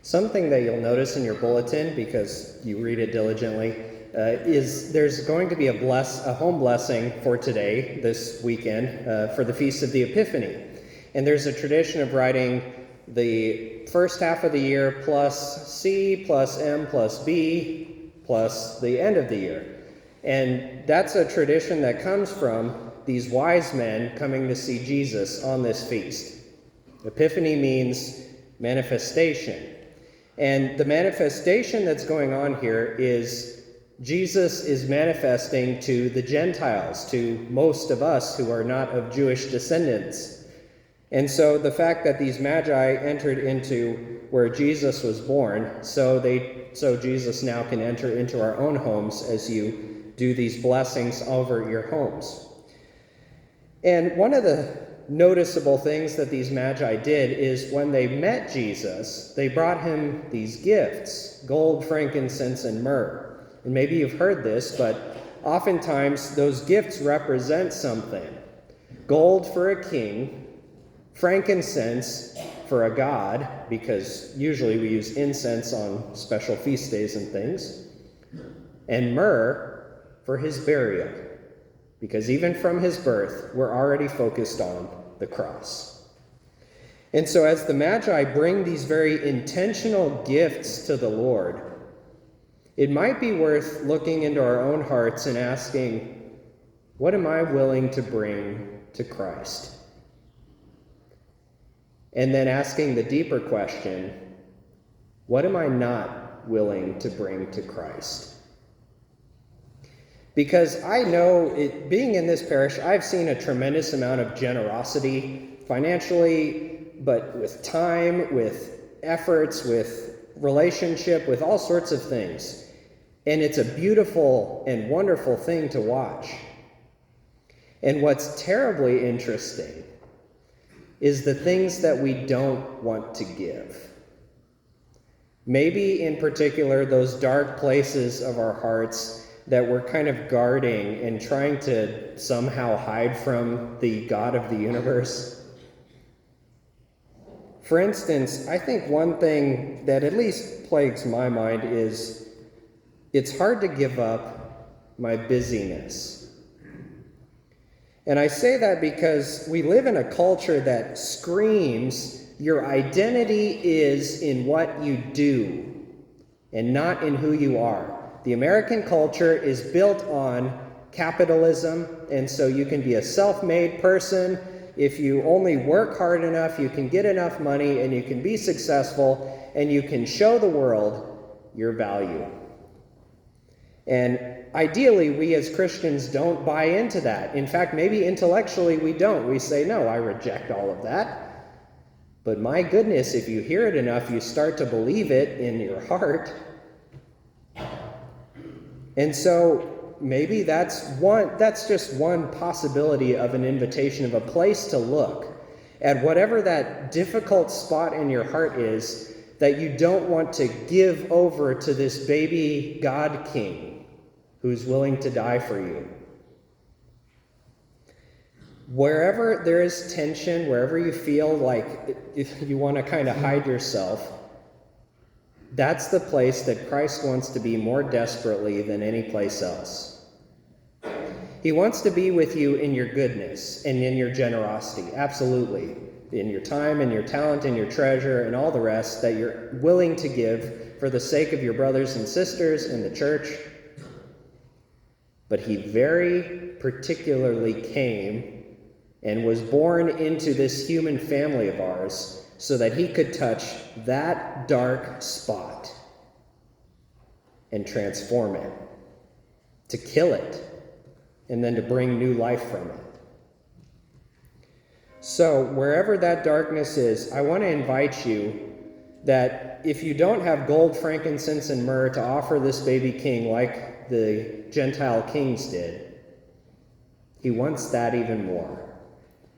Something that you'll notice in your bulletin, because you read it diligently, is there's going to be a home blessing for today, this weekend, for the Feast of the Epiphany. And there's a tradition of writing the first half of the year plus C plus M plus B plus the end of the year. And that's a tradition that comes from these wise men coming to see Jesus on this feast. Epiphany means manifestation. And the manifestation that's going on here is Jesus is manifesting to the Gentiles, to most of us who are not of Jewish descendants. And so the fact that these magi entered into where Jesus was born, so Jesus now can enter into our own homes as you do these blessings over your homes. And one of the noticeable things that these magi did is when they met Jesus, they brought him these gifts, gold, frankincense, and myrrh. And maybe you've heard this, but oftentimes those gifts represent something. Gold for a king, frankincense for a god, because usually we use incense on special feast days and things, and myrrh for his burial, because even from his birth, we're already focused on the cross. And so as the Magi bring these very intentional gifts to the Lord, it might be worth looking into our own hearts and asking, what am I willing to bring to Christ? And then asking the deeper question, what am I not willing to bring to Christ? Because I know, being in this parish, I've seen a tremendous amount of generosity financially, but with time, with efforts, with relationship, with all sorts of things. And it's a beautiful and wonderful thing to watch. And what's terribly interesting is the things that we don't want to give. Maybe in particular, those dark places of our hearts that we're kind of guarding and trying to somehow hide from the God of the universe. For instance, I think one thing that at least plagues my mind is it's hard to give up my busyness. And I say that because we live in a culture that screams your identity is in what you do and not in who you are. The American culture is built on capitalism, and so you can be a self-made person. If you only work hard enough, you can get enough money, and you can be successful, and you can show the world your value. And ideally, we as Christians don't buy into that. In fact, maybe intellectually we don't. We say, no, I reject all of that. But my goodness, if you hear it enough, you start to believe it in your heart. And so maybe that's just one possibility of an invitation, of a place to look at whatever that difficult spot in your heart is that you don't want to give over to this baby God King who's willing to die for you. Wherever there is tension, wherever you feel like if you want to kind of hide yourself, that's the place that Christ wants to be more desperately than any place else. He wants to be with you in your goodness and in your generosity, absolutely. In your time and your talent and your treasure and all the rest that you're willing to give for the sake of your brothers and sisters in the church. But he very particularly came and was born into this human family of ours so that he could touch that dark spot and transform it, to kill it, and then to bring new life from it. So wherever that darkness is, I want to invite you that if you don't have gold, frankincense, and myrrh to offer this baby king like the Gentile kings did, he wants that even more,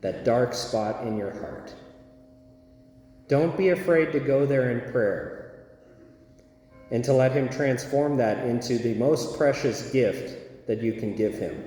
that dark spot in your heart. Don't be afraid to go there in prayer and to let him transform that into the most precious gift that you can give him.